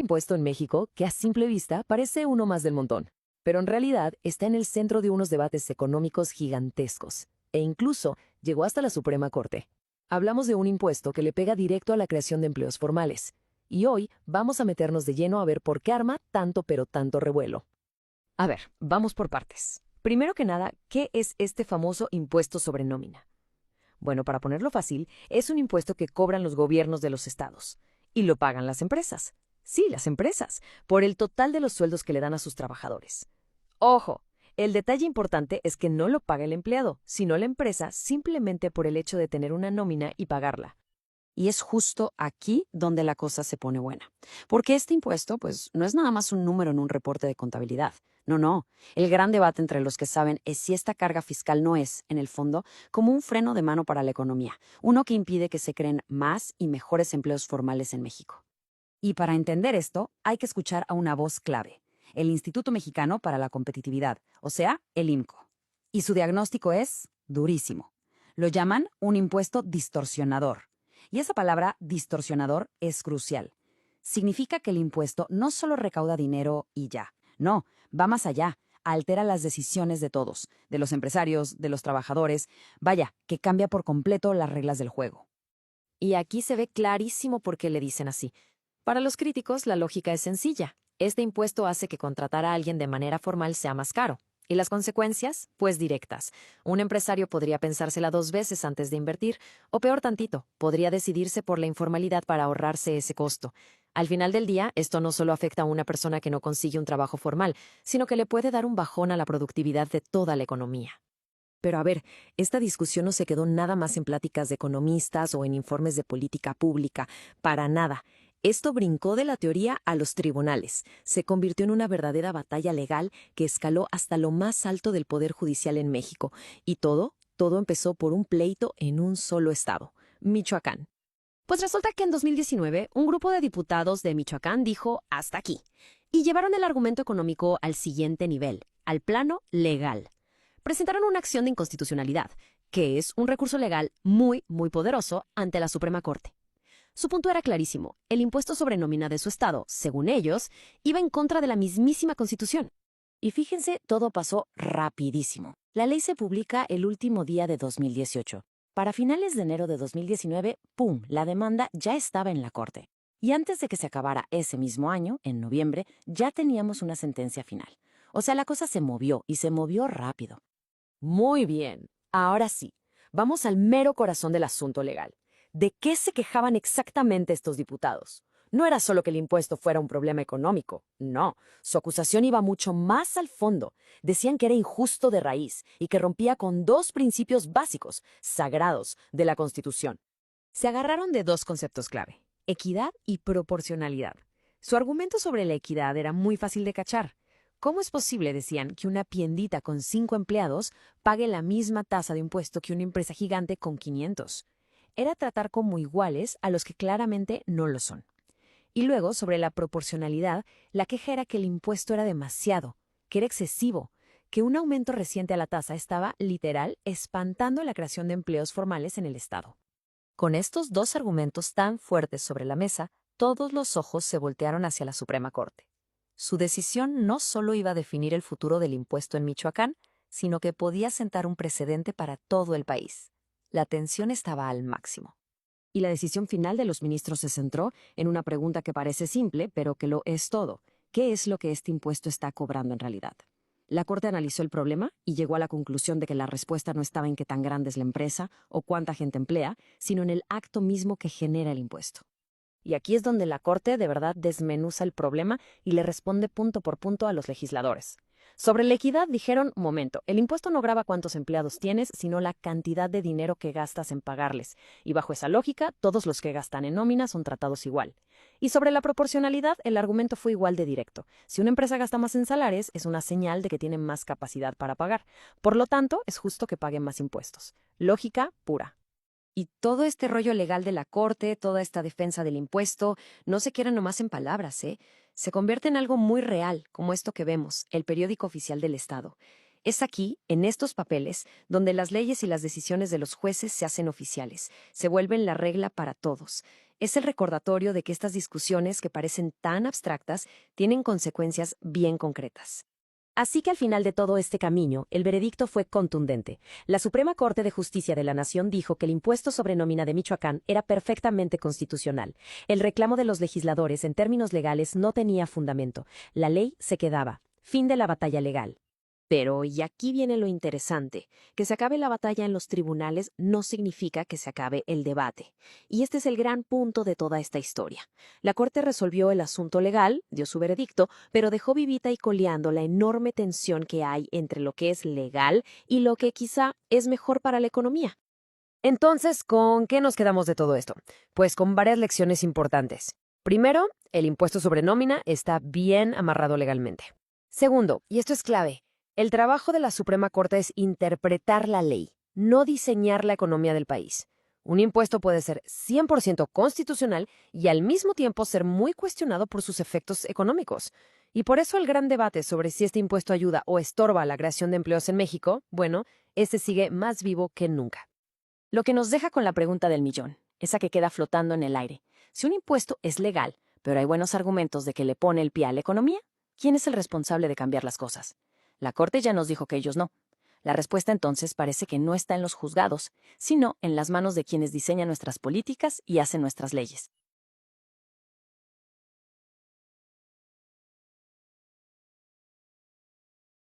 impuesto en México que a simple vista parece uno más del montón, pero en realidad está en el centro de unos debates económicos gigantescos e incluso llegó hasta la Suprema Corte. Hablamos de un impuesto que le pega directo a la creación de empleos formales, y hoy vamos a meternos de lleno a ver por qué arma tanto pero tanto revuelo. A ver, vamos por partes. Primero que nada, ¿qué es este famoso impuesto sobre nómina? Bueno, para ponerlo fácil, es un impuesto que cobran los gobiernos de los estados. Y lo pagan las empresas. Sí, las empresas, por el total de los sueldos que le dan a sus trabajadores. Ojo, el detalle importante es que no lo paga el empleado, sino la empresa simplemente por el hecho de tener una nómina y pagarla. Y es justo aquí donde la cosa se pone buena. Porque este impuesto, pues, no es nada más un número en un reporte de contabilidad. No, no. El gran debate entre los que saben es si esta carga fiscal no es, en el fondo, como un freno de mano para la economía, uno que impide que se creen más y mejores empleos formales en México. Y para entender esto, hay que escuchar a una voz clave, el Instituto Mexicano para la Competitividad, o sea, el IMCO. Y su diagnóstico es durísimo. Lo llaman un impuesto distorsionador. Y esa palabra distorsionador es crucial. Significa que el impuesto no solo recauda dinero y ya. No, va más allá. Altera las decisiones de todos, de los empresarios, de los trabajadores. Vaya, que cambia por completo las reglas del juego. Y aquí se ve clarísimo por qué le dicen así. Para los críticos, la lógica es sencilla. Este impuesto hace que contratar a alguien de manera formal sea más caro. ¿Y las consecuencias? Pues directas. Un empresario podría pensársela 2 veces antes de invertir, o peor tantito, podría decidirse por la informalidad para ahorrarse ese costo. Al final del día, esto no solo afecta a una persona que no consigue un trabajo formal, sino que le puede dar un bajón a la productividad de toda la economía. Pero a ver, esta discusión no se quedó nada más en pláticas de economistas o en informes de política pública, para nada. Esto brincó de la teoría a los tribunales, se convirtió en una verdadera batalla legal que escaló hasta lo más alto del Poder Judicial en México. Y todo empezó por un pleito en un solo estado, Michoacán. Pues resulta que en 2019 un grupo de diputados de Michoacán dijo hasta aquí, y llevaron el argumento económico al siguiente nivel, al plano legal. Presentaron una acción de inconstitucionalidad, que es un recurso legal muy poderoso ante la Suprema Corte. Su punto era clarísimo, el impuesto sobre nómina de su estado, según ellos, iba en contra de la mismísima Constitución. Y fíjense, todo pasó rapidísimo. La ley se publica el último día de 2018. Para finales de enero de 2019, ¡pum!, la demanda ya estaba en la Corte. Y antes de que se acabara ese mismo año, en noviembre, ya teníamos una sentencia final. O sea, la cosa se movió y se movió rápido. Muy bien. Ahora sí, vamos al mero corazón del asunto legal. ¿De qué se quejaban exactamente estos diputados? No era solo que el impuesto fuera un problema económico, no. Su acusación iba mucho más al fondo. Decían que era injusto de raíz y que rompía con 2 principios básicos, sagrados, de la Constitución. Se agarraron de 2 conceptos clave, equidad y proporcionalidad. Su argumento sobre la equidad era muy fácil de cachar. ¿Cómo es posible, decían, que una tiendita con 5 empleados pague la misma tasa de impuesto que una empresa gigante con 500? Era tratar como iguales a los que claramente no lo son. Y luego, sobre la proporcionalidad, la queja era que el impuesto era demasiado, que era excesivo, que un aumento reciente a la tasa estaba, literal, espantando la creación de empleos formales en el Estado. Con estos 2 argumentos tan fuertes sobre la mesa, todos los ojos se voltearon hacia la Suprema Corte. Su decisión no solo iba a definir el futuro del impuesto en Michoacán, sino que podía sentar un precedente para todo el país. La tensión estaba al máximo. Y la decisión final de los ministros se centró en una pregunta que parece simple, pero que lo es todo. ¿Qué es lo que este impuesto está cobrando en realidad? La Corte analizó el problema y llegó a la conclusión de que la respuesta no estaba en qué tan grande es la empresa o cuánta gente emplea, sino en el acto mismo que genera el impuesto. Y aquí es donde la Corte de verdad desmenuza el problema y le responde punto por punto a los legisladores. Sobre la equidad dijeron, momento, el impuesto no grava cuántos empleados tienes, sino la cantidad de dinero que gastas en pagarles. Y bajo esa lógica, todos los que gastan en nómina son tratados igual. Y sobre la proporcionalidad, el argumento fue igual de directo. Si una empresa gasta más en salarios, es una señal de que tiene más capacidad para pagar. Por lo tanto, es justo que paguen más impuestos. Lógica pura. Y todo este rollo legal de la Corte, toda esta defensa del impuesto, no se queda nomás en palabras, ¿eh? Se convierte en algo muy real, como esto que vemos, el periódico oficial del Estado. Es aquí, en estos papeles, donde las leyes y las decisiones de los jueces se hacen oficiales, se vuelven la regla para todos. Es el recordatorio de que estas discusiones, que parecen tan abstractas, tienen consecuencias bien concretas. Así que al final de todo este camino, el veredicto fue contundente. La Suprema Corte de Justicia de la Nación dijo que el impuesto sobre nómina de Michoacán era perfectamente constitucional. El reclamo de los legisladores en términos legales no tenía fundamento. La ley se quedaba. Fin de la batalla legal. Pero, y aquí viene lo interesante, que se acabe la batalla en los tribunales no significa que se acabe el debate. Y este es el gran punto de toda esta historia. La Corte resolvió el asunto legal, dio su veredicto, pero dejó vivita y coleando la enorme tensión que hay entre lo que es legal y lo que quizá es mejor para la economía. Entonces, ¿con qué nos quedamos de todo esto? Pues con varias lecciones importantes. Primero, el impuesto sobre nómina está bien amarrado legalmente. Segundo, y esto es clave, el trabajo de la Suprema Corte es interpretar la ley, no diseñar la economía del país. Un impuesto puede ser 100% constitucional y al mismo tiempo ser muy cuestionado por sus efectos económicos. Y por eso el gran debate sobre si este impuesto ayuda o estorba la creación de empleos en México, bueno, este sigue más vivo que nunca. Lo que nos deja con la pregunta del millón, esa que queda flotando en el aire. Si un impuesto es legal, pero hay buenos argumentos de que le pone el pie a la economía, ¿quién es el responsable de cambiar las cosas? La Corte ya nos dijo que ellos no. La respuesta entonces parece que no está en los juzgados, sino en las manos de quienes diseñan nuestras políticas y hacen nuestras leyes.